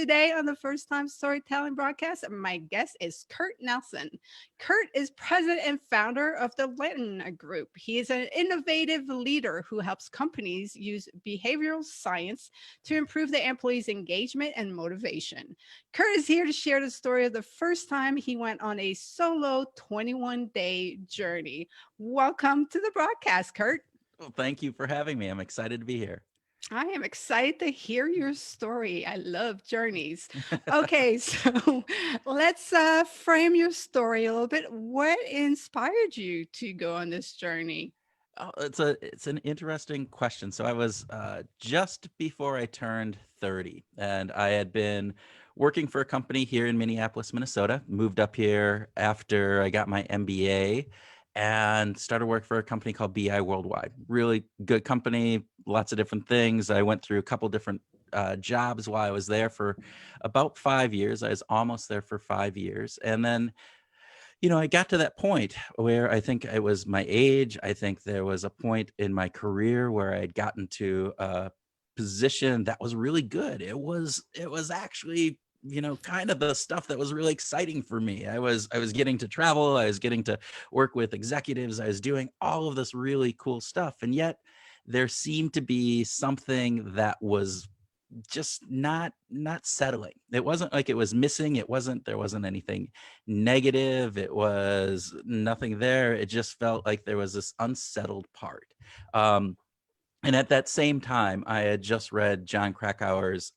Today on the First Time Storytelling broadcast, my guest is Kurt Nelson. Kurt is president and founder of the Lenton Group. He is an innovative leader who helps companies use behavioral science to improve their employees' engagement and motivation. Kurt is here to share the story of the first time he went on a solo 21-day journey. Welcome to the broadcast, Kurt. Well, thank you for having me. I'm excited to be here. I am excited to hear your story. I love journeys. Okay, so let's frame your story a little bit. What inspired you to go on this journey? Oh, it's an interesting question. So I was just before I turned 30, and I had been working for a company here in Minneapolis, Minnesota. Moved up here after I got my MBA, and started work for a company called BI Worldwide. Really good company, lots of different things. I went through a couple different jobs while I was there for about 5 years. I was almost there for 5 years, and then I got to that point where I think it was my age. I think there was a point in my career where I had gotten to a position that was really good. It was actually, kind of the stuff that was really exciting for me. I was getting to travel, I was getting to work with executives, I was doing all of this really cool stuff. And yet there seemed to be something that was just not settling. It wasn't like it was missing. There wasn't anything negative. It was nothing there. It just felt like there was this unsettled part. Um, and at that same time, I had just read John Krakauer's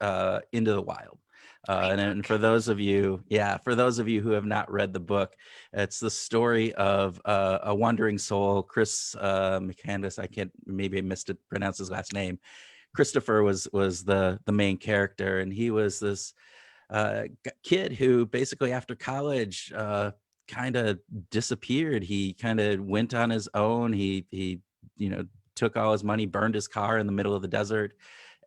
Into the Wild. Great And book. for those of you, for those of you who have not read the book, it's the story of a wandering soul, Chris McCandless. I can't, maybe I pronounce his last name. Christopher was the main character, and he was this kid who basically after college kind of disappeared. He kind of went on his own. He you know took all his money, burned his car in the middle of the desert,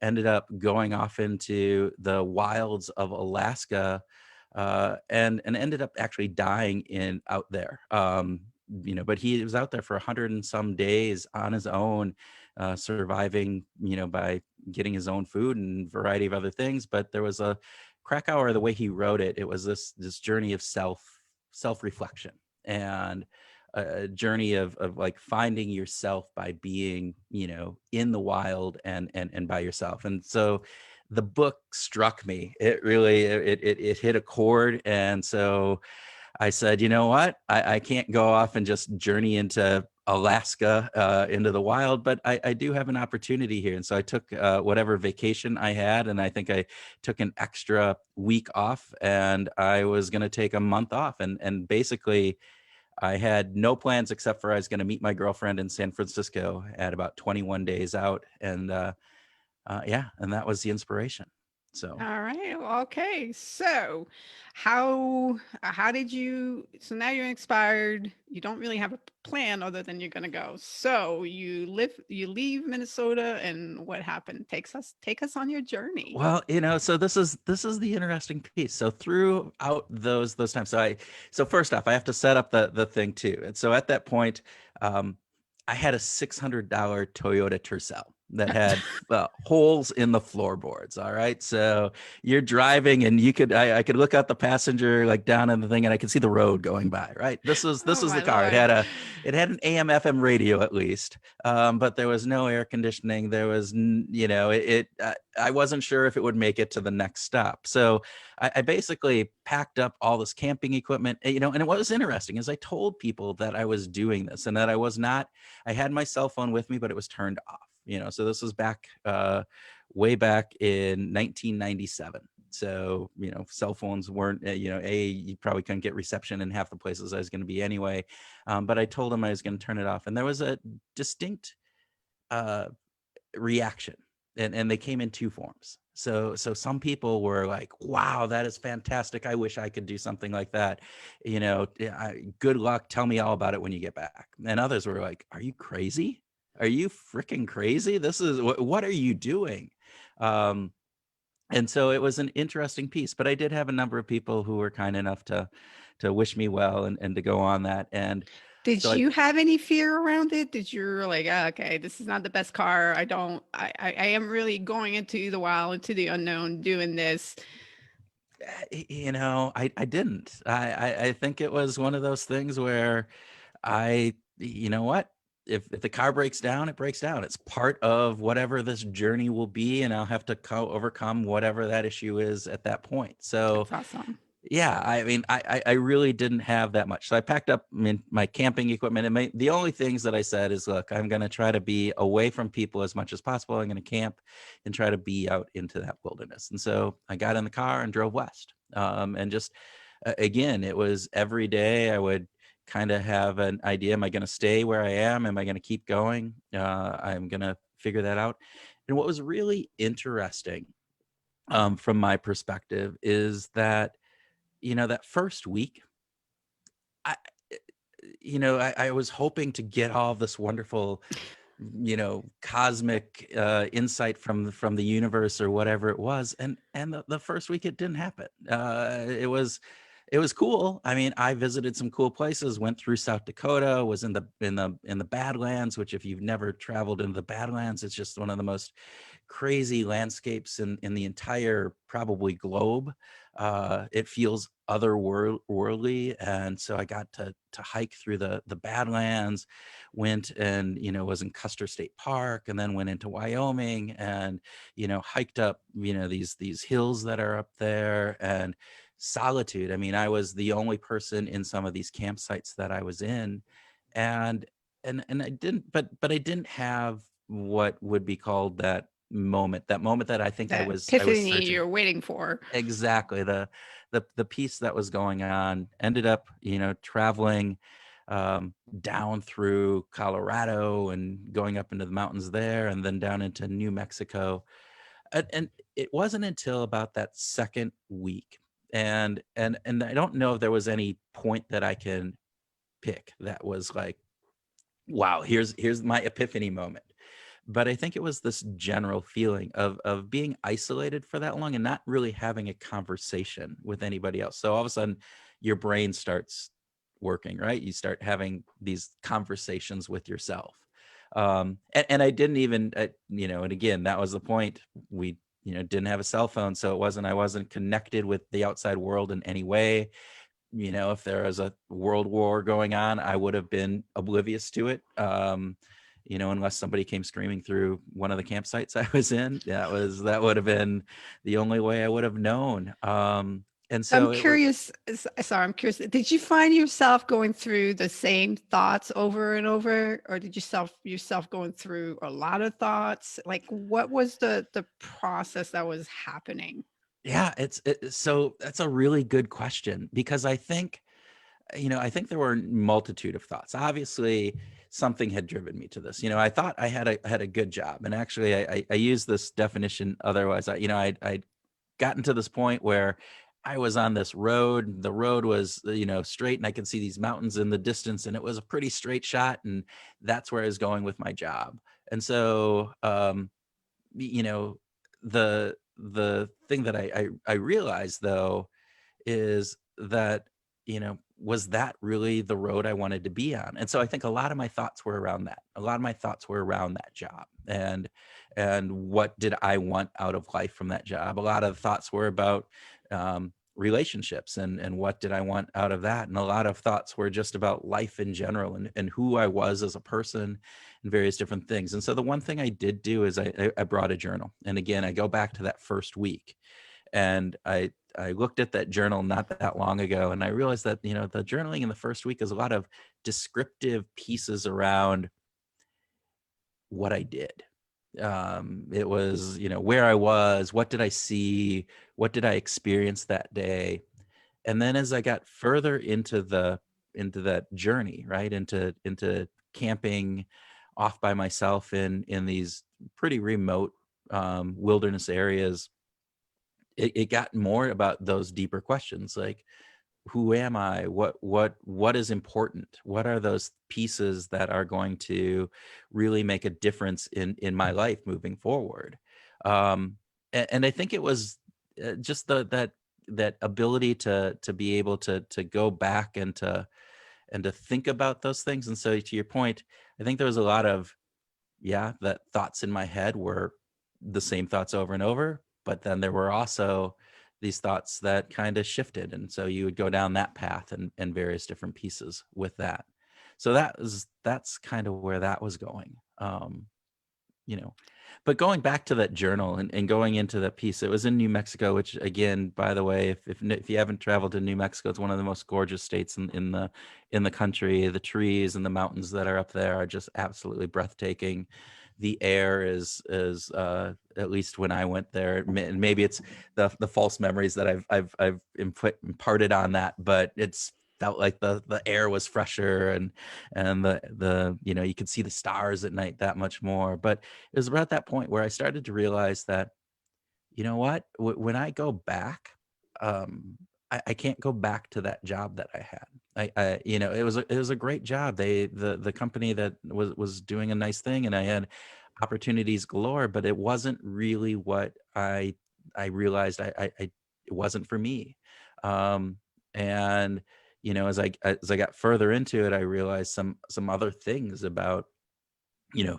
ended up going off into the wilds of Alaska, and ended up actually dying in out there. But he was out there for 100 and some days on his own, surviving, by getting his own food and variety of other things. But there was a Krakauer, the way he wrote it, it was this journey of self reflection, and a journey of like finding yourself by being, in the wild and by yourself. And so the book struck me. It really it hit a chord. And so I said, you know what? I can't go off and just journey into Alaska, into the wild, but I do have an opportunity here. And so I took whatever vacation I had, and I think I took an extra week off, and I was going to take a month off. And basically, I had no plans except for I was going to meet my girlfriend in San Francisco at about 21 days out. And and that was the inspiration. So. All right. Well, okay. So, how did you? So now you're inspired. You don't really have a plan other than you're gonna go. So you leave Minnesota, and what happened? Take us on your journey. Well, so this is the interesting piece. So throughout those times, so first off, I have to set up the thing too. And so at that point, um, I had a $600 Toyota Tercel that had holes in the floorboards. All right, so you're driving, and I could look out the passenger, like down in the thing, and I could see the road going by. Right, this was Oh this was my the car. Lord. It had an AM/FM radio at least, but there was no air conditioning. There was, I wasn't sure if it would make it to the next stop. So I basically packed up all this camping equipment, and what was interesting is I told people that I was doing this and that I was not, I had my cell phone with me, but it was turned off, so this was back, way back in 1997. So, cell phones weren't, you probably couldn't get reception in half the places I was going to be anyway. But I told them I was going to turn it off, and there was a distinct uh, reaction, and they came in two forms. So some people were like, wow, that is fantastic, I wish I could do something like that, good luck, tell me all about it when you get back. And others were like, are you crazy? Are you freaking crazy? This is what are you doing? um and so it was an interesting piece, but I did have a number of people who were kind enough to wish me well, and to go on that. And Did so I you have any fear around it? Did you like, "Ah, okay, this is not the best car. I am really going into the wild, into the unknown, doing this." I didn't. I think it was one of those things where you know what? If the car breaks down, it breaks down. It's part of whatever this journey will be, and I'll have to overcome whatever that issue is at that point. So That's awesome. yeah, I mean, I really didn't have that much. So I packed up my camping equipment, and the only things that I said is, look, I'm going to try to be away from people as much as possible. I'm going to camp and try to be out into that wilderness. And so I got in the car and drove west. And just again, it was every day I would kind of have an idea: am I going to stay where I am? Am I going to keep going? I'm going to figure that out. And what was really interesting, from my perspective, is that that first week, I, I was hoping to get all this wonderful, cosmic insight from the universe or whatever it was, and the first week it didn't happen. It was cool. I mean, I visited some cool places, went through South Dakota, was in the Badlands, which, if you've never traveled into the Badlands, it's just one of the most crazy landscapes in the entire probably globe. It feels otherworldly, and so I got to hike through the Badlands, went and was in Custer State Park, and then went into Wyoming, and hiked up these hills that are up there, and solitude. I mean, I was the only person in some of these campsites that I was in, and I didn't, but I didn't have what would be called that moment that I think I That was epiphany searching. you're waiting for. Exactly. The piece that was going on ended up, traveling down through Colorado and going up into the mountains there, and then down into New Mexico. And it wasn't until about that second week, and I don't know if there was any point that I can pick that was like, wow, here's my epiphany moment. But I think it was this general feeling of being isolated for that long and not really having a conversation with anybody else. So all of a sudden your brain starts working, right? You start having these conversations with yourself. And I didn't even, and again, that was the point. We, didn't have a cell phone. So I wasn't connected with the outside world in any way. If there was a world war going on, I would have been oblivious to it. Unless somebody came screaming through one of the campsites I was in. That would have been the only way I would have known. And I'm so it was, curious. Sorry, I'm curious. Did you find yourself going through the same thoughts over and over, or did you yourself going through a lot of thoughts? Like, what was the process that was happening? yeah, so that's a really good question, because I think there were a multitude of thoughts. Obviously, something had driven me to this. I thought I had a good job, and actually, I used this definition. Otherwise, I'd gotten to this point where I was on this road. The road was, straight, and I could see these mountains in the distance, and it was a pretty straight shot, and that's where I was going with my job. And so, you know, the thing that I realized, though, is that, was that really the road I wanted to be on? And so I think a lot of my thoughts were around that. A lot of my thoughts were around that job, and what did I want out of life from that job? A lot of thoughts were about relationships, and what did I want out of that? And a lot of thoughts were just about life in general, and who I was as a person, and various different things. And so the one thing I did do is I brought a journal. And again, I go back to that first week, and I looked at that journal not that long ago, and I realized that, the journaling in the first week is a lot of descriptive pieces around what I did. It was, where I was, what did I see, what did I experience that day. And then as I got further into that journey, right, into camping off by myself in these pretty remote wilderness areas, it got more about those deeper questions, like, who am I? What is important? What are those pieces that are going to really make a difference in my life moving forward? And I think it was just that ability to be able to go back and to think about those things. And so, to your point, I think there was a lot of, yeah, that thoughts in my head were the same thoughts over and over, but then there were also these thoughts that kind of shifted. And so you would go down that path and various different pieces with that. So that's kind of where that was going. You know, but going back to that journal and going into that piece, it was in New Mexico, which again, by the way, if you haven't traveled to New Mexico, it's one of the most gorgeous states in the country. The trees and the mountains that are up there are just absolutely breathtaking. The air is at least when I went there, and maybe it's the false memories that I've imparted on that, but it's felt like the air was fresher, and the you could see the stars at night that much more. But it was about that point where I started to realize that, you know what, when I go back, I can't go back to that job that I had. It was a great job. The company that was doing a nice thing, and I had opportunities galore, but it wasn't really what I realized it wasn't for me. Um, and as I got further into it, I realized some other things about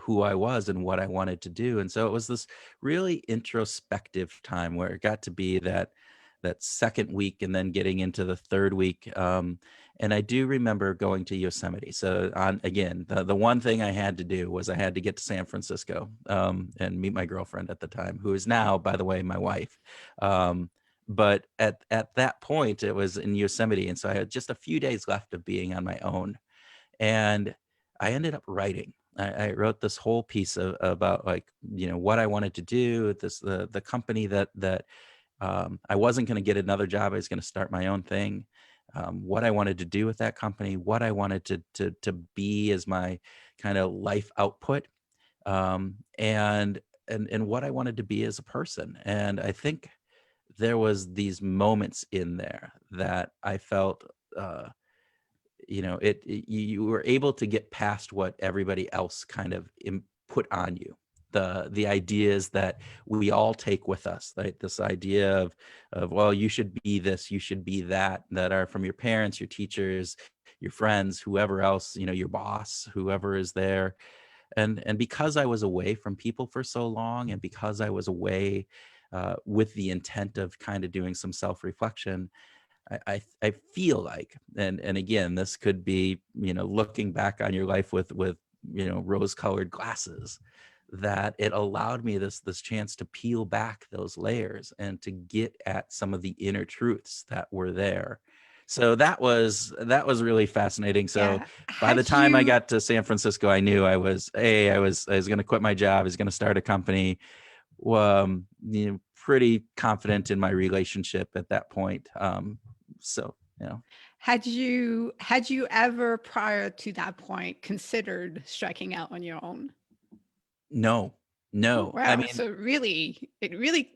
who I was and what I wanted to do. And so it was this really introspective time where it got to be that second week and then getting into the third week. And I do remember going to Yosemite. So on again, the one thing I had to do was I had to get to San Francisco and meet my girlfriend at the time, who is now, by the way, my wife. But at that point, it was in Yosemite, and so I had just a few days left of being on my own, and I ended up writing. I wrote this whole piece about, like, what I wanted to do. The company that I wasn't going to get another job. I was going to start my own thing. What I wanted to do with that company, what I wanted to be as my kind of life output, and what I wanted to be as a person. And I think there was these moments in there that I felt. You were able to get past what everybody else kind of put on you, the ideas that we all take with us, like this idea of, well, you should be this, you should be that are from your parents, your teachers, your friends, whoever else, your boss, whoever is there. And because I was away from people for so long, and because I was away with the intent of kind of doing some self-reflection, I feel like, and again, this could be, looking back on your life with rose-colored glasses, that it allowed me this chance to peel back those layers and to get at some of the inner truths that were there. So that was really fascinating. So Yeah. by the Had time I you got to San Francisco, I knew I was going to quit my job. I was going to start a company. Pretty confident in my relationship at that point. So, had you ever prior to that point considered striking out on your own? no, Oh, no. I wow. mean, So really, it really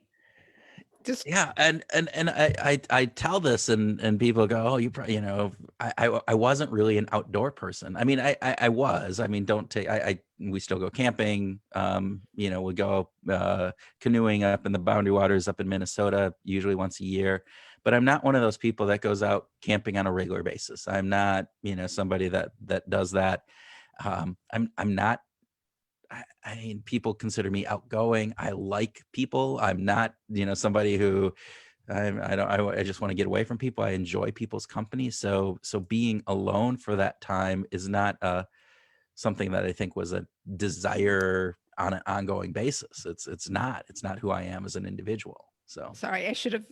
just yeah, and I tell this, and people go, oh, you probably, I wasn't really an outdoor person. I mean, I was. I mean, don't take I we still go camping. We go canoeing up in the Boundary Waters up in Minnesota usually once a year. But I'm not one of those people that goes out camping on a regular basis. I'm not, somebody that does that. I'm not. I mean, people consider me outgoing. I like people. I'm not, somebody who I just want to get away from people. I enjoy people's company. So being alone for that time is not something that I think was a desire on an ongoing basis. It's not who I am as an individual. So, sorry, I should have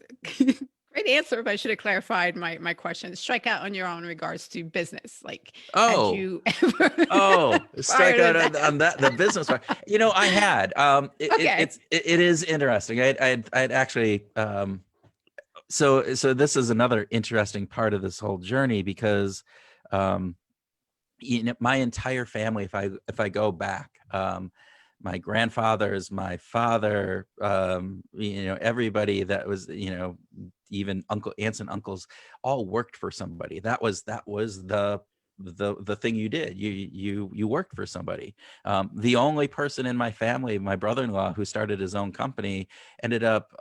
great answer, but I should have clarified my question. Strike out on your own in regards to business. Like, had oh, you ever oh, strike prior to out on that? that, the business part. I had, Okay. it is interesting. I'd actually, so this is another interesting part of this whole journey, because um my entire family, if I go back, my grandfathers, my father, everybody that was, even aunts and uncles, all worked for somebody. That was the thing you did. You worked for somebody. The only person in my family, my brother-in-law, who started his own company, ended up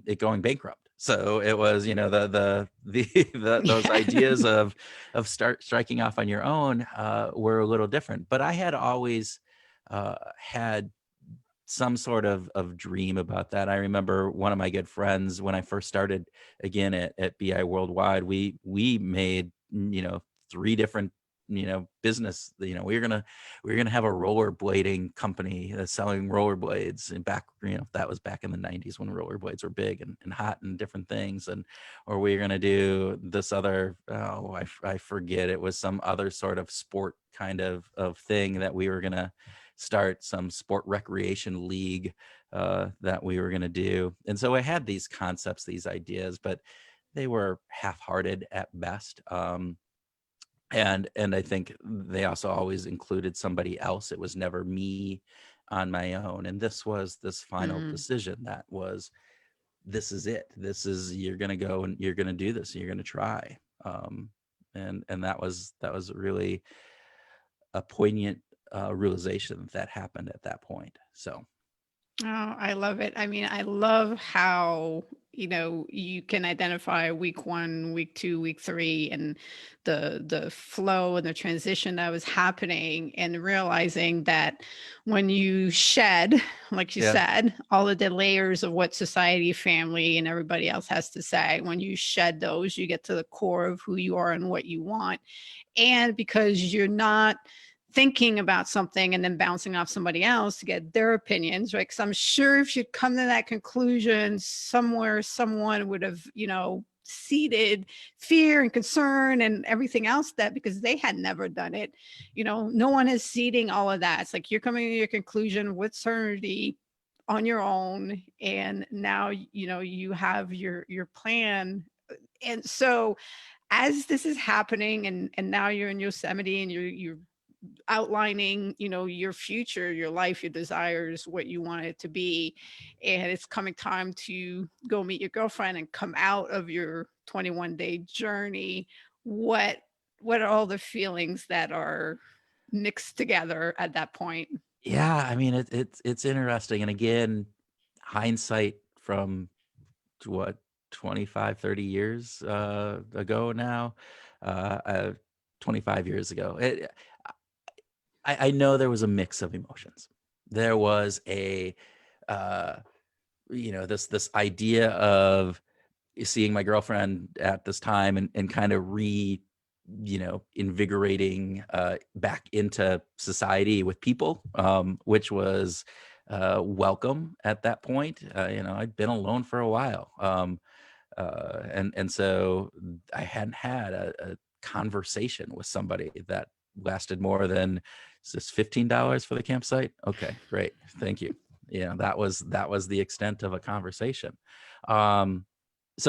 it going bankrupt. So it was, those Yeah. ideas of striking off on your own were a little different. But I had always had some sort of dream about that. I remember one of my good friends when I first started again at BI Worldwide, we made, 3 different, business. We were gonna have a rollerblading company that's selling rollerblades, and back, that was back in the 90s when rollerblades were big and hot and different things. And or we were gonna do this other, oh, I forget, it was some other sort of sport kind of thing that we were gonna start, some sport recreation league that we were going to do. And so I had these concepts, these ideas, but they were half-hearted at best. And I think they also always included somebody else. It was never me on my own. And this was this final Mm. decision that was, this is it. This is, you're going to go and you're going to do this. And you're going to try. And that was really a poignant realization that happened at that point. So Oh, I love it. I mean, I love how, you can identify week one, week two, week three, and the flow and the transition that was happening, and realizing that when you shed, like you yeah, said, all of the layers of what society, family, and everybody else has to say, when you shed those, you get to the core of who you are and what you want. And because you're not thinking about something and then bouncing off somebody else to get their opinions, right? Because I'm sure if you'd come to that conclusion somewhere, someone would have, seeded fear and concern and everything else, that because they had never done it, no one is seeding all of that. It's like you're coming to your conclusion with certainty on your own, and now you have your plan. And so as this is happening, and now you're in Yosemite, and you're outlining, your future, your life, your desires, what you want it to be, and it's coming time to go meet your girlfriend and come out of your 21-day journey. What what are all the feelings that are mixed together at that point? yeah. I mean, it's interesting. And again, hindsight from what, 25, 30 years ago now, uh, uh, 25 years ago. I know there was a mix of emotions. There was a, uh, this idea of seeing my girlfriend at this time and kind of invigorating back into society with people, which was welcome at that point. I'd been alone for a while. And so I hadn't had a conversation with somebody that lasted more than, is this $15 for the campsite? Okay, great, thank you. That was the extent of a conversation. So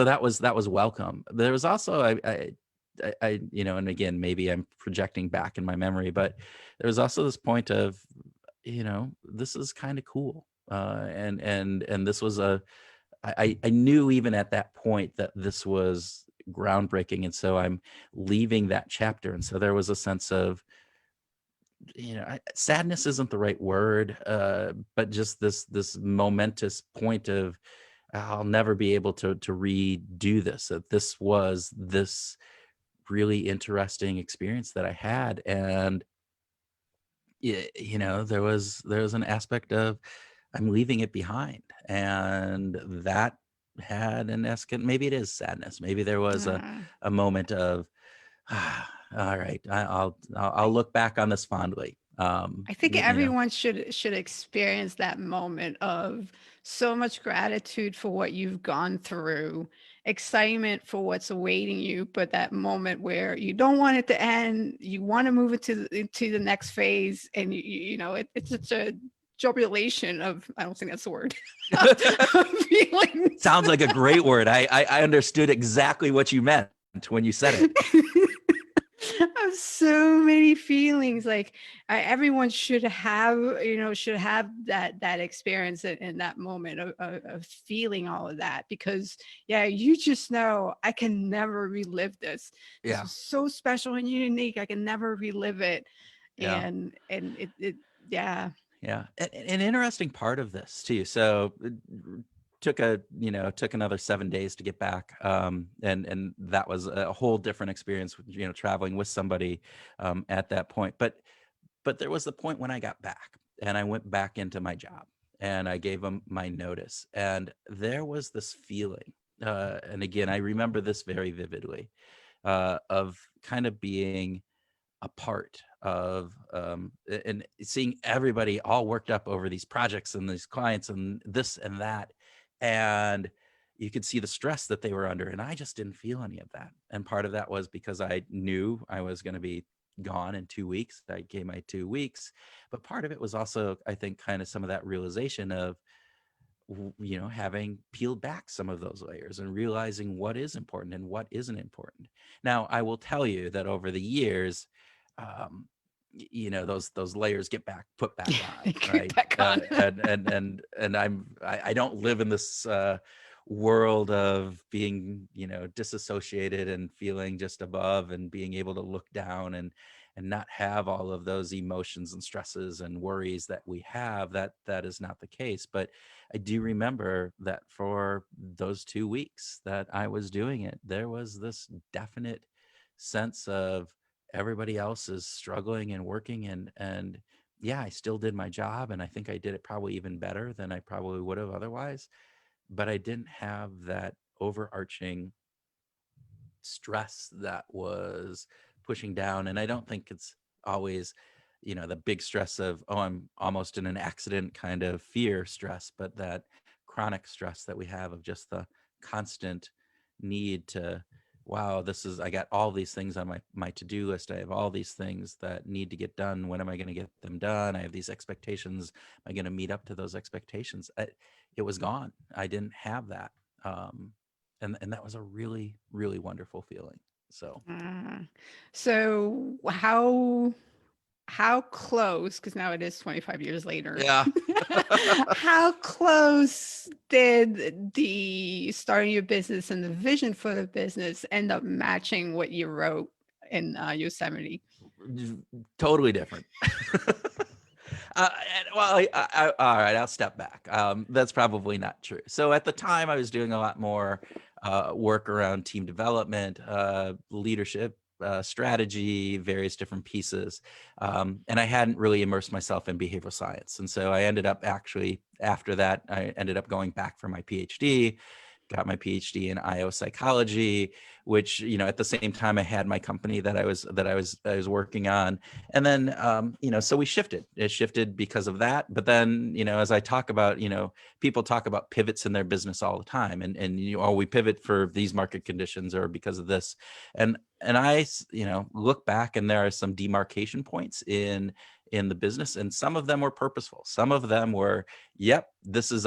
that was welcome. There was also, and again, maybe I'm projecting back in my memory, but there was also this point of, this is kind of cool. And this was I knew even at that point that this was groundbreaking. And so I'm leaving that chapter. And so there was a sense of, sadness isn't the right word, but just this momentous point of, I'll never be able to redo this. That this was this really interesting experience that I had. And there was an aspect of, I'm leaving it behind, and that had an escalate. Maybe it is sadness. Maybe there was uh, a moment of, all right, I'll look back on this fondly. I think everyone should experience that moment of so much gratitude for what you've gone through, excitement for what's awaiting you, but that moment where you don't want it to end, you want to move it into the next phase, and it's such a jubilation of, I don't think that's the word, of feelings. Sounds like a great word. I understood exactly what you meant when you said it. Of so many feelings, like everyone should have that experience in that moment of feeling all of that, because yeah, you just know, I can never relive this Yeah, was so special and unique, I can never relive it. yeah. And it yeah. Yeah, an interesting part of this too. So it took another 7 days to get back, and that was a whole different experience. Traveling with somebody at that point. But there was the point when I got back and I went back into my job, and I gave them my notice. And there was this feeling, and again, I remember this very vividly, of kind of being a part of, and seeing everybody all worked up over these projects and these clients and this and that. And you could see the stress that they were under. And I just didn't feel any of that. And part of that was because I knew I was going to be gone in 2 weeks. I gave my 2 weeks. But part of it was also, I think, kind of some of that realization of, having peeled back some of those layers and realizing what is important and what isn't important. Now, I will tell you that over the years, um, those layers get put back on, Get right? back on. And I don't live in this world of being, disassociated and feeling just above and being able to look down and not have all of those emotions and stresses and worries that we have. That is not the case. But I do remember that for those 2 weeks that I was doing it, there was this definite sense of everybody else is struggling and working, and yeah, I still did my job, and I think I did it probably even better than I probably would have otherwise. But I didn't have that overarching stress that was pushing down. And I don't think it's always, the big stress of, oh, I'm almost in an accident kind of fear stress, but that chronic stress that we have of just the constant need to, wow, I got all these things on my to-do list. I have all these things that need to get done. When am I going to get them done? I have these expectations. Am I going to meet up to those expectations? It was gone. I didn't have that. And that was a really, really wonderful feeling. So Ah. So how close, because now it is 25 years later, yeah. how close did the starting your business and the vision for the business end up matching what you wrote in Yosemite? Totally different. Well, all right, I'll step back. That's probably not true. So at the time, I was doing a lot more work around team development, leadership, strategy, various different pieces. And I hadn't really immersed myself in behavioral science. And so I ended up actually, after that, I ended up going back for my PhD, got my PhD in IO psychology, which, at the same time I had my company that I was working on. And then, so we shifted. It shifted because of that. But then, as I talk about, people talk about pivots in their business all the time, and oh, we pivot for these market conditions or because of this, and I, look back, and there are some demarcation points in the business, and some of them were purposeful. Some of them were, yep, this is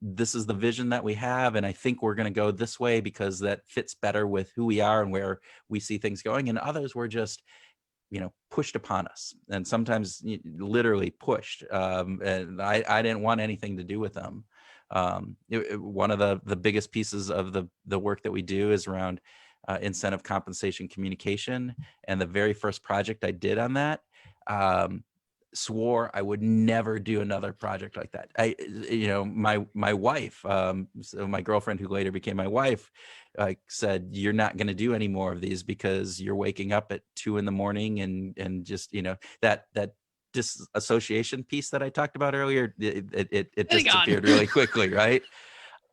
this is the vision that we have, and I think we're going to go this way because that fits better with who we are and where we see things going. And others were just, pushed upon us, and sometimes literally pushed. And I didn't want anything to do with them. One of the biggest pieces of the work that we do is around incentive compensation communication. And the very first project I did on that, um, swore I would never do another project like that. My wife, so my girlfriend, who later became my wife, said, "You're not going to do any more of these because you're waking up at 2 a.m. and just, that disassociation piece that I talked about earlier, it Really gone. disappeared really quickly, right?"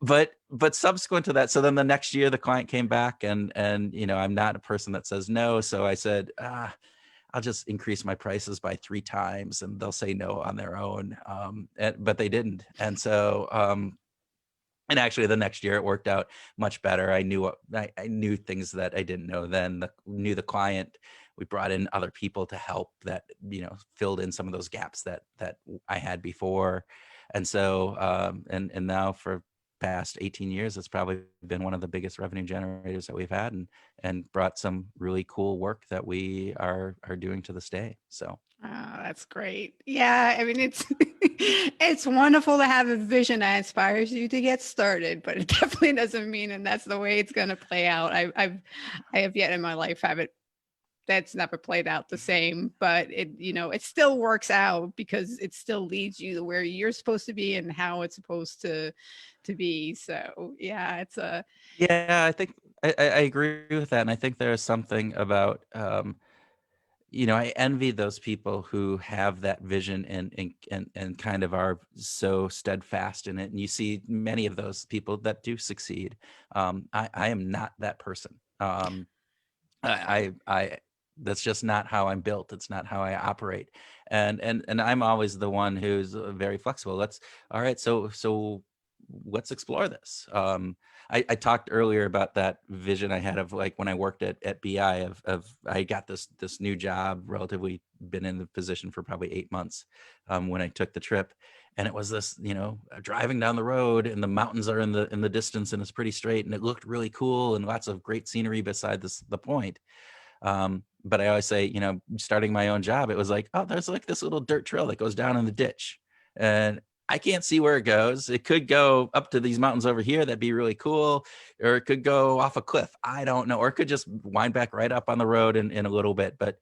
But subsequent to that, so then the next year the client came back, and I'm not a person that says no, so I said, I'll just increase my prices by 3 times, and they'll say no on their own. But they didn't. And so, and actually the next year it worked out much better. I knew things that I didn't know then. Knew the client. We brought in other people to help that, filled in some of those gaps that I had before. And so, and now for past 18 years, it's probably been one of the biggest revenue generators that we've had, and brought some really cool work that we are doing to this day. So Oh, that's great. Yeah, I mean it's it's wonderful to have a vision that inspires you to get started, but it definitely doesn't mean and that's the way it's going to play out. I have yet in my life have it that's never played out the same, but it still works out because it still leads you to where you're supposed to be and how it's supposed to be. So yeah, it's a yeah, I think I agree with that. And I think there's something about, I envy those people who have that vision and kind of are so steadfast in it. And you see many of those people that do succeed. I am not that person. I that's just not how I'm built. It's not how I operate. And I'm always the one who's very flexible. All right. So let's explore this. I talked earlier about that vision I had of like when I worked at BI of I got this new job, relatively been in the position for probably 8 months when I took the trip. And it was this, driving down the road and the mountains are in the distance and it's pretty straight and it looked really cool and lots of great scenery beside the point. But I always say, starting my own job, it was like, oh, there's like this little dirt trail that goes down in the ditch. And I can't see where it goes. It could go up to these mountains over here. That'd be really cool. Or it could go off a cliff. I don't know. Or it could just wind back right up on the road in a little bit. But,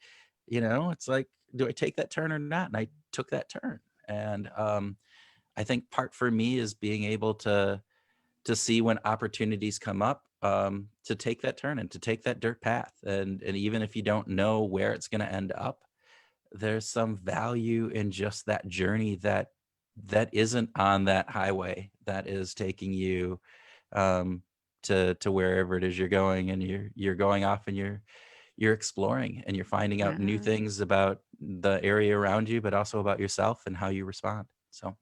it's like, do I take that turn or not? And I took that turn. And I think part for me is being able to see when opportunities come up, to take that turn and to take that dirt path. And even if you don't know where it's going to end up, there's some value in just that journey that isn't on that highway that is taking you to wherever it is you're going, and you're going off and you're exploring and you're finding out new Uh, things about the area around you, but also about yourself and how you respond. So,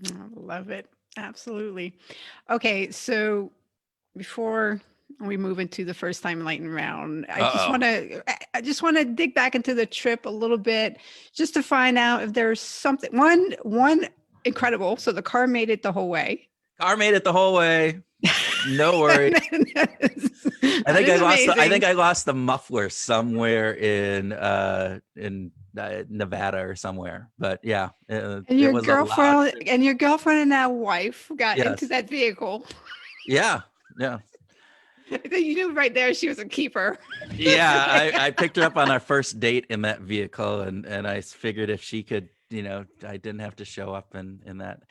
I love it. Absolutely. Okay, so before we move into the first time lightning round, uh-oh. I just want to dig back into the trip a little bit just to find out if there's something one incredible. So the car made it the whole way. Car made it the whole way. No worries. I That think is I amazing. think I lost the muffler somewhere in Nevada or somewhere. But yeah, And it your was a loud girlfriend trip. and your girlfriend and now wife got into Yes. that vehicle. Yeah. Yeah. I think you knew right there she was a keeper. Yeah. I picked her up on our first date in that vehicle, and I figured if she could, I didn't have to show up in that.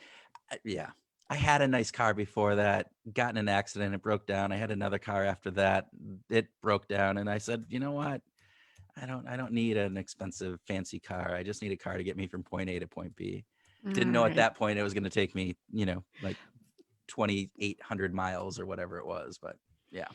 Yeah. I had a nice car before that, got in an accident, it broke down. I had another car after that, it broke down, and I said, you know what? I don't need an expensive fancy car. I just need a car to get me from point A to point B. All Didn't know at right. that point it was going to take me, like 2,800 miles or whatever it was. But yeah.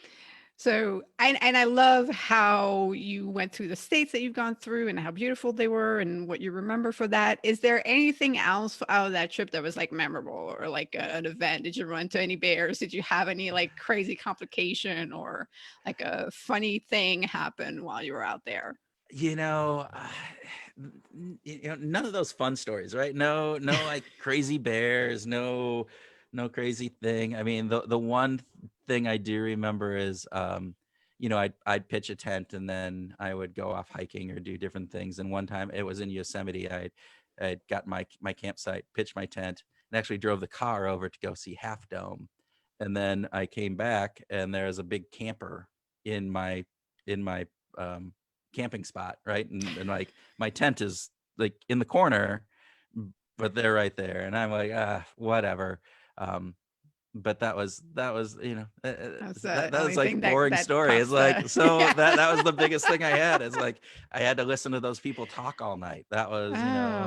So, and I love how you went through the states that you've gone through and how beautiful they were and what you remember for that. Is there anything else out of that trip that was like memorable or like an event? Did you run into any bears? Did you have any like crazy complication or like a funny thing happen while you were out there? you know, uh, None of those fun stories, right? No, like crazy bears, no crazy thing. I mean, the one thing I do remember is, I'd pitch a tent and then I would go off hiking or do different things. And one time it was in Yosemite. I'd got my campsite, pitched my tent, and actually drove the car over to go see Half Dome. And then I came back and there's a big camper in my um, camping spot, right? And like my tent is like in the corner, but they're right there, and I'm like, whatever. Um, but that was That's that the that was only like thing that boring that story. It's tops the like, so that was the biggest thing I had. It's like I had to listen to those people talk all night. That was, Oh,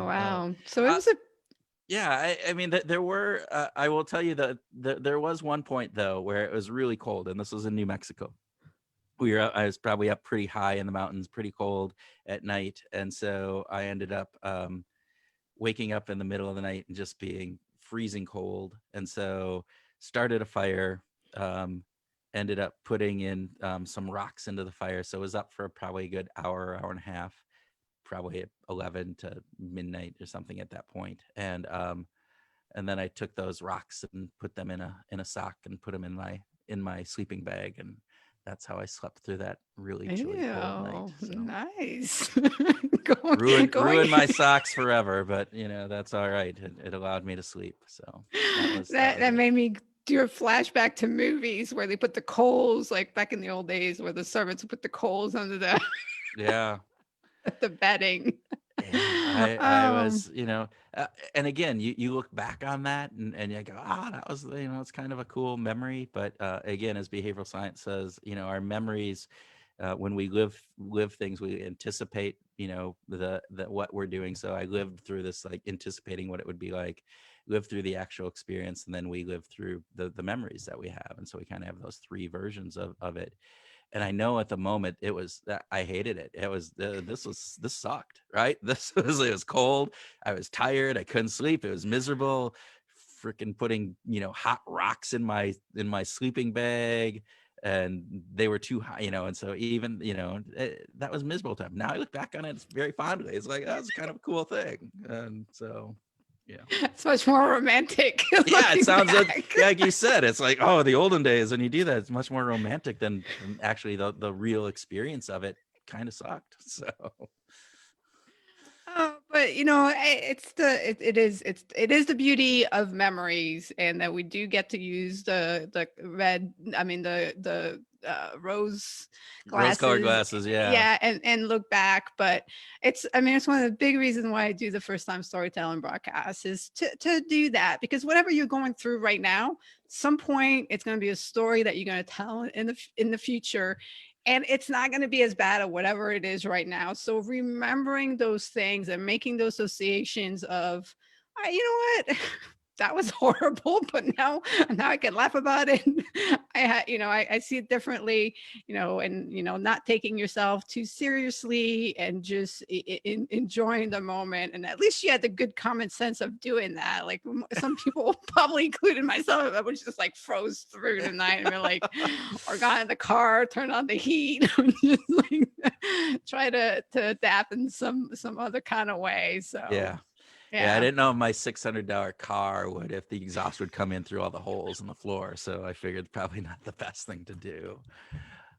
wow. So it uh, was a yeah. I mean, there were. I will tell you that there was one point though where it was really cold, and this was in New Mexico. I was probably up pretty high in the mountains, pretty cold at night, and so I ended up waking up in the middle of the night and just being freezing cold. And so started a fire, um, ended up putting in some rocks into the fire. So it was up for probably a good hour and a half, probably at 11 to midnight or something at that point. And then I took those rocks and put them in a sock and put them in my sleeping bag, and that's how I slept through that really chilly cold night. ew, So nice. ruined Going ruined my socks forever, but that's all right. It allowed me to sleep. So that that was that it. made me do a flashback to movies where they put the coals, like back in the old days, where the servants would put the coals under the Yeah. the bedding. Yeah, I Um, was, and again, you look back on that and you go, that was, it's kind of a cool memory. But again, as behavioral science says, our memories, when we live things, we anticipate, the what we're doing. So I lived through this, like anticipating what it would be like, live through the actual experience, and then we live through the memories that we have. And so we kind of have those three versions of it. And I know at the moment it was that I hated it. It was this sucked, right? It was cold. I was tired. I couldn't sleep. It was miserable. Freaking putting hot rocks in my sleeping bag, and they were too high, and so even that was miserable time. Now I look back on it, it's very fondly. It's like, that was kind of a cool thing. And so yeah. It's much more romantic. Yeah, it sounds back. like you said, it's like, oh, the olden days when you do that, it's much more romantic than actually the real experience of it kind of sucked. So But it is the beauty of memories, and that we do get to use the red, I mean the rose rose-colored glasses, glasses, yeah. yeah, and look back. But it's one of the big reasons why I do the first time storytelling broadcast, is to do that, because whatever you're going through right now, some point it's going to be a story that you're going to tell in the future, and it's not going to be as bad at whatever it is right now. So remembering those things and making those associations of, you know what, that was horrible, but now I can laugh about it. I see it differently, and not taking yourself too seriously, and just enjoying the moment. And at least you had the good common sense of doing that. Like some people, probably including myself, I was just like froze through the night, and we're like, or got in the car, turn on the heat, just like try to adapt in some other kind of way. So Yeah. Yeah, I didn't know my $600 car would, if the exhaust would come in through all the holes in the floor. So I figured probably not the best thing to do.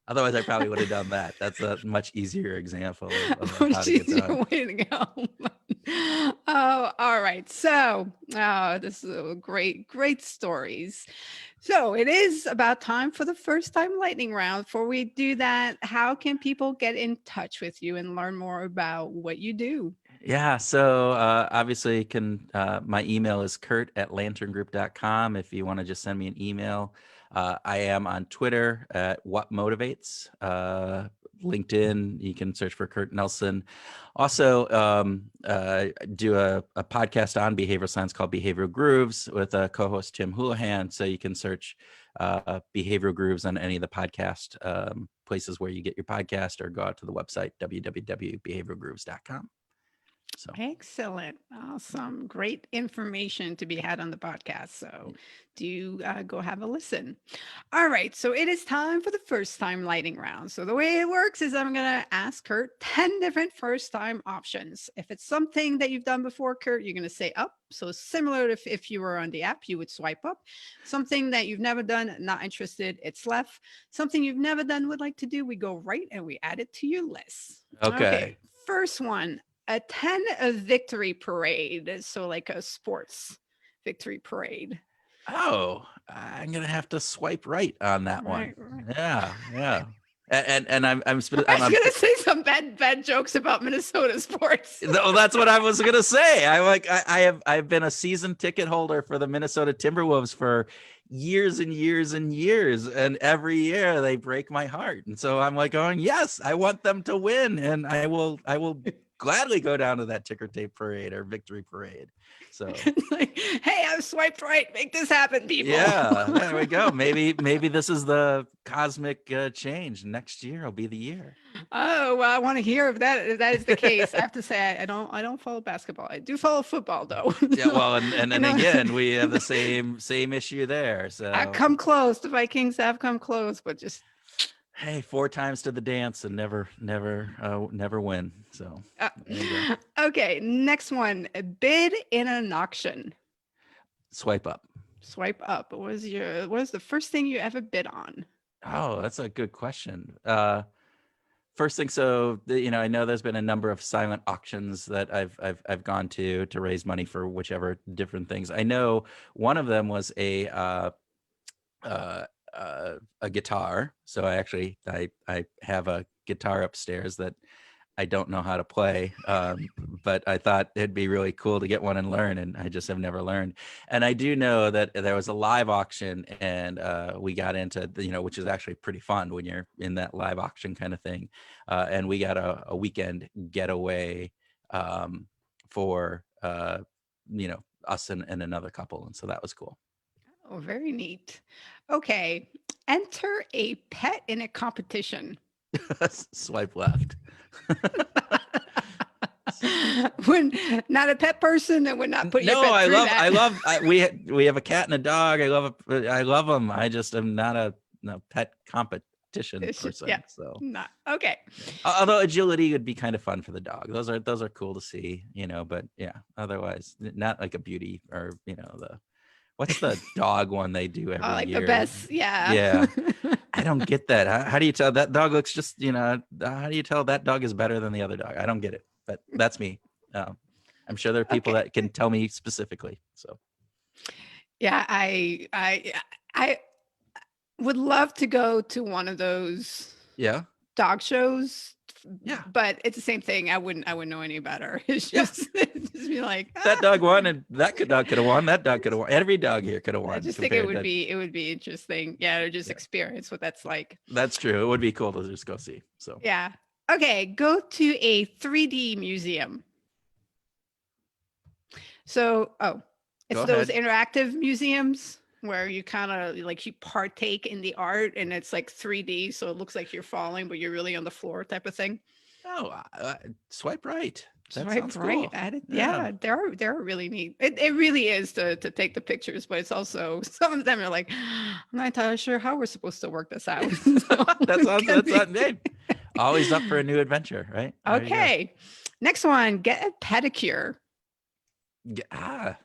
Otherwise, I probably would have done that. That's a much easier example of how to get done. Way to go. Oh, all right. So, this is great stories. So it is about time for the first time lightning round. Before we do that, how can people get in touch with you and learn more about what you do? Yeah, so obviously my email is kurt@lanterngroup.com if you want to just send me an email. I am on Twitter at What Motivates. LinkedIn, you can search for Kurt Nelson. Also, do a podcast on behavioral science called Behavioral Grooves with co-host Tim Houlihan. So you can search Behavioral Grooves on any of the podcast places where you get your podcast, or go out to the website, www.behavioralgrooves.com. So Excellent. Awesome. Great information to be had on the podcast. So do go have a listen. All right. So it is time for the first time lightning round. So the way it works is I'm going to ask Kurt 10 different first time options. If it's something that you've done before, Kurt, you're going to say up. So similar to if you were on the app, you would swipe up. Something that you've never done, not interested, it's left. Something you've never done, would like to do, we go right and we add it to your list. okay. Okay. First one, attend a victory parade. So like a sports victory parade. Oh, I'm gonna have to swipe right on that one. Right. Yeah. And I'm I was gonna say some bad jokes about Minnesota sports. No, that's what I was gonna say. I've been a season ticket holder for the Minnesota Timberwolves for years and years and years, and every year they break my heart. And so I'm like going, yes, I want them to win, and I will gladly go down to that ticker tape parade or victory parade. So like, hey, I've swiped right. Make this happen, people. yeah, there we go. Maybe this is the cosmic change. Next year will be the year. Oh, well, I want to hear if that is the case. I have to say I don't follow basketball. I do follow football though. Yeah, well, and then again, we have the same issue there. So I've come close. The Vikings have come close, but just hey, 4 times to the dance and never win. So okay, next one. Bid in an auction. swipe up. Swipe up. What was the first thing you ever bid on? Oh, that's a good question. First thing, so I know there's been a number of silent auctions that I've gone to raise money for whichever different things. I know one of them was a guitar. So I have a guitar upstairs that I don't know how to play, but I thought it'd be really cool to get one and learn, and I just have never learned. And I do know that there was a live auction, and we got into, which is actually pretty fun when you're in that live auction kind of thing. And we got a weekend getaway for, us and another couple. And so that was cool. Oh, very neat. Okay. Enter a pet in a competition. Swipe left. When not a pet person, and would not put your No, pet through that. we have a cat and a dog. I love them. I just am not a pet competition person. Yeah. So Not okay. although agility would be kind of fun for the dog. Those are cool to see, but yeah, otherwise not like a beauty or, what's the dog one they do every Like year? the best. Yeah. Yeah. I don't get that. How do you tell that dog looks just, how do you tell that dog is better than the other dog? I don't get it, but that's me. I'm sure there are people Okay. that can tell me specifically. So Yeah, I would love to go to one of those yeah, dog shows, yeah, but it's the same thing. I wouldn't know any better. It's yeah. just it'd just be like, That dog won, and dog could have won. That dog could have won. Every dog here could have I won. just think Compared to, it would be interesting. Yeah, to just yeah, experience what that's like. that's true. It would be cool to just go see. So Yeah. Okay, go to a 3D museum. So, it's go those ahead. interactive museums where you kind of like you partake in the art and it's like 3D, so it looks like you're falling, but you're really on the floor type of thing. Oh, swipe right. That Swipe sounds right cool. at it. Yeah. Yeah, they're really neat. It really is to take the pictures, but it's also some of them are like, I'm not entirely sure how we're supposed to work this out. So Hey, always up for a new adventure, right? There you go. okay. Next one, get a pedicure. Ah,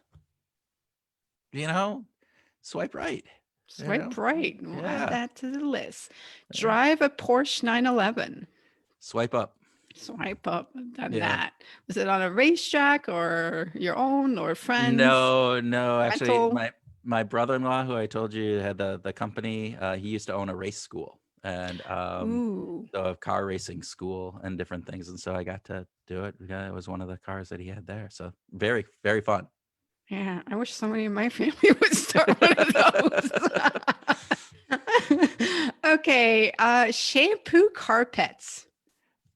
swipe right. Swipe right. We'll add Yeah. that to the list. Drive a Porsche 911. Swipe up. Swipe up. I've done Yeah. that. Was it on a racetrack or your own or friends? No. Actually, Rental? my brother-in-law, who I told you had the company, he used to own a race school and Ooh. so a car racing school and different things. And so I got to do it. Yeah, it was one of the cars that he had there. So very, very fun. Yeah, I wish somebody in my family would start one of those. Okay, shampoo carpets.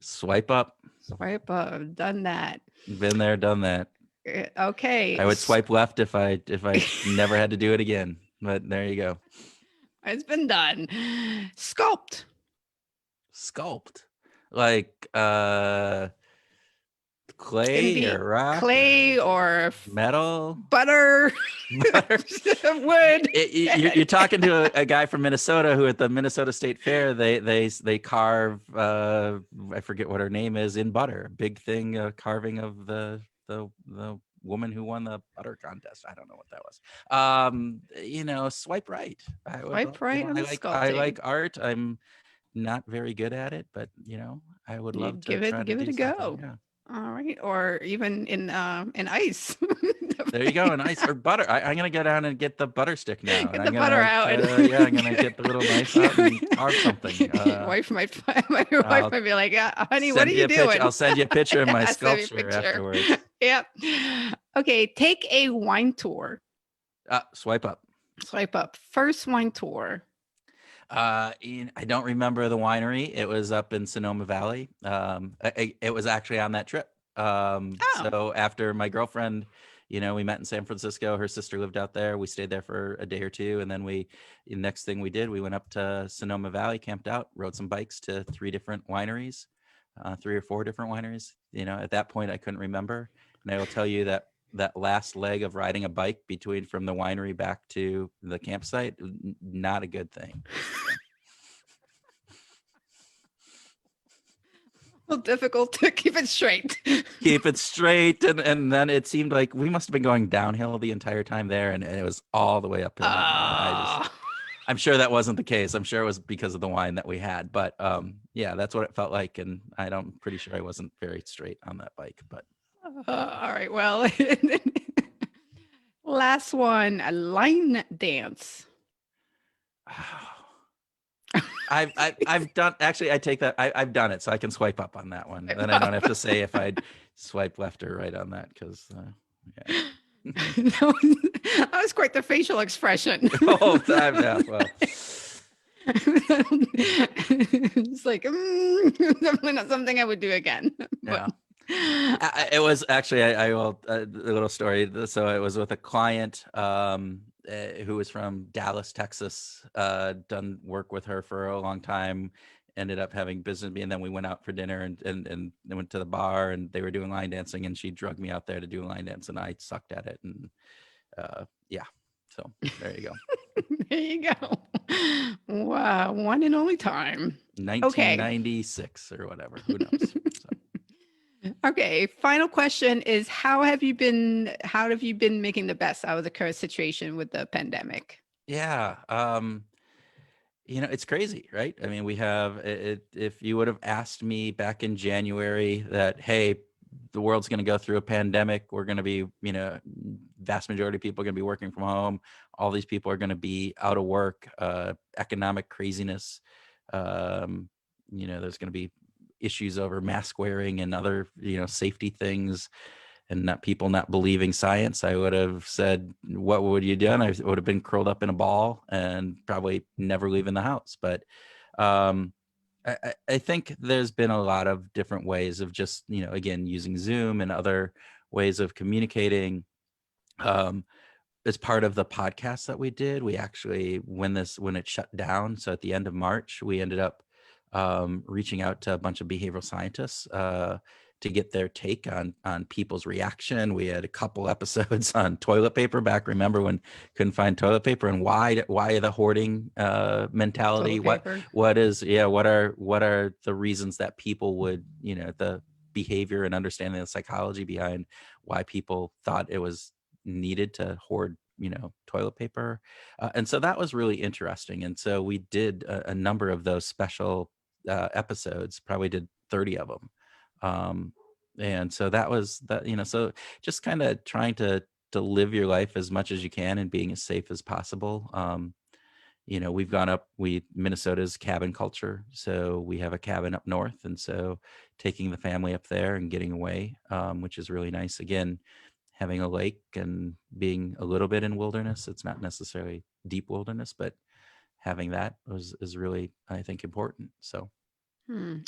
Swipe up. Swipe up. I've done that. Been there, done that. Okay. I would swipe left if I never had to do it again. But there you go. It's been done. Sculpt. Sculpt. Like Can clay be or rock clay or metal. butter, Butter. wood. You're talking to a guy from Minnesota who at the Minnesota State Fair they carve I forget what her name is in butter. Big thing carving of the woman who won the butter contest. I don't know what that was. Swipe right. Swipe right on the I sculpting. like art. I'm not very good at it, but I would love You'd to try to give it do a something. go. Yeah. All right, or even in ice. There you go, nice or butter. I'm gonna go down and get the butter stick now, and Get I'm the butter gonna out. I'm gonna get the little knife out and carve something. Your wife might be like, "Honey, what are you doing?" I'll send you a picture of my Send me a sculpture picture. afterwards. Yep. Okay, take a wine tour. Swipe up. Swipe up. First wine tour. I don't remember the winery. It was up in Sonoma Valley. It was actually on that trip. So after my girlfriend, we met in San Francisco. Her sister lived out there. We stayed there for a day or two, and then the next thing we did, we went up to Sonoma Valley, camped out, rode some bikes to 3 different wineries, 3 or 4 different wineries. At that point, I couldn't remember, and I will tell you that last leg of riding a bike from the winery back to the campsite, not a good thing. Difficult to keep it straight. Keep it straight, and then it seemed like we must have been going downhill the entire time there, and it was all the way uphill. I'm sure that wasn't the case. I'm sure it was because of the wine that we had, but yeah, that's what it felt like, and I'm pretty sure I wasn't very straight on that bike. But all right, well, last one, a line dance. I've done, actually, I take that. I've done it, so I can swipe up on that one. Then I don't have to say if I'd swipe left or right on that, because yeah. That was quite the facial expression. Oh, time, yeah, well, It's like definitely not something I would do again. But yeah. It was actually, I will, a little story. So it was with a client who was from Dallas, Texas. Done work with her for a long time. Ended up having business with me, and then we went out for dinner and they went to the bar, and they were doing line dancing, and she drugged me out there to do line dance, and I sucked at it, and yeah. So there you go. there you go. Wow, one and only time. Okay. 1996 or whatever. Who knows? So. Okay, final question is how have you been making the best out of the current situation with the pandemic? Yeah. It's crazy, right? I mean, we have it. If you would have asked me back in January that, hey, the world's going to go through a pandemic, we're going to be, vast majority of people are going to be working from home. All these people are going to be out of work, economic craziness. There's going to be issues over mask wearing and other, safety things, and not people not believing science. I would have said, what would you done? I would have been curled up in a ball and probably never leaving the house. But um, I think there's been a lot of different ways of just, again, using Zoom and other ways of communicating. As part of the podcast that we did, we actually, when it shut down, so at the end of March, we ended up reaching out to a bunch of behavioral scientists to get their take on people's reaction. We had a couple episodes on toilet paper back. Remember when couldn't find toilet paper, and why the hoarding mentality? Toilet paper. What are the reasons that people would, the behavior and understanding the psychology behind why people thought it was needed to hoard, toilet paper. And so that was really interesting. And so we did a number of those special episodes, probably did 30 of them. And so that was that, so just kind of trying to live your life as much as you can and being as safe as possible. We've gone up, Minnesota's cabin culture. So we have a cabin up north. And so taking the family up there and getting away, which is really nice. Again, having a lake and being a little bit in wilderness. It's not necessarily deep wilderness, but having that is really, I think, important. So.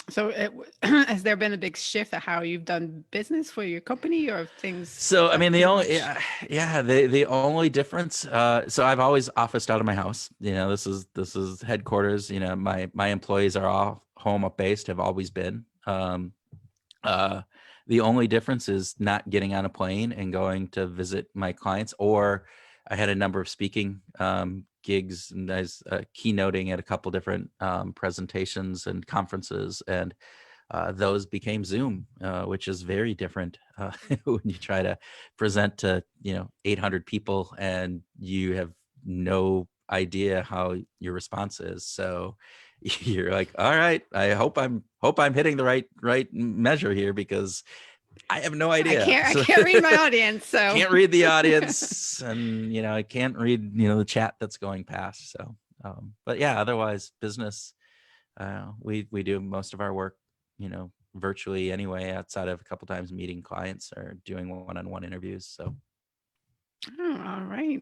So has there been a big shift of how you've done business for your company, or things? So, I mean, the only difference, so I've always officed out of my house. This is headquarters. My employees are all home up based, have always been. The only difference is not getting on a plane and going to visit my clients, or I had a number of speaking gigs, and I was keynoting at a couple different presentations and conferences, and those became Zoom, which is very different when you try to present to 800 people and you have no idea how your response is. So you're like, all right, I hope I'm hitting the right measure here, because I have no idea. I can't read my audience, so can't read the audience, and I can't read the chat that's going past. So, but yeah, otherwise business, we do most of our work, virtually anyway, outside of a couple times meeting clients or doing one-on-one interviews. So. Oh, all right.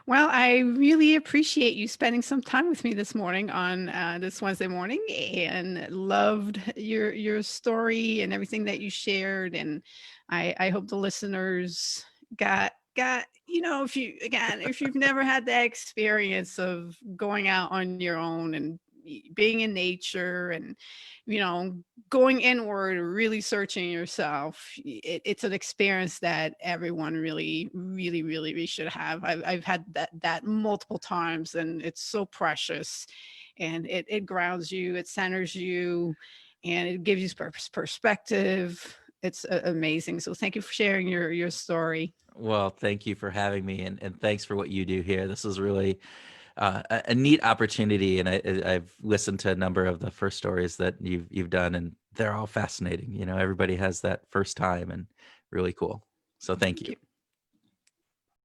Well, I really appreciate you spending some time with me this morning on this Wednesday morning, and loved your story and everything that you shared. And I hope the listeners got if you've never had that experience of going out on your own and being in nature and going inward, really searching yourself, it's an experience that everyone really, really, really, really should have. I've had that multiple times, and it's so precious, and it grounds you, it centers you, and it gives you perspective. It's amazing. So thank you for sharing your story. Well, thank you for having me, and thanks for what you do here. This is really a neat opportunity, and I've listened to a number of the first stories that you've done, and they're all fascinating. Everybody has that first time, and really cool. So thank you.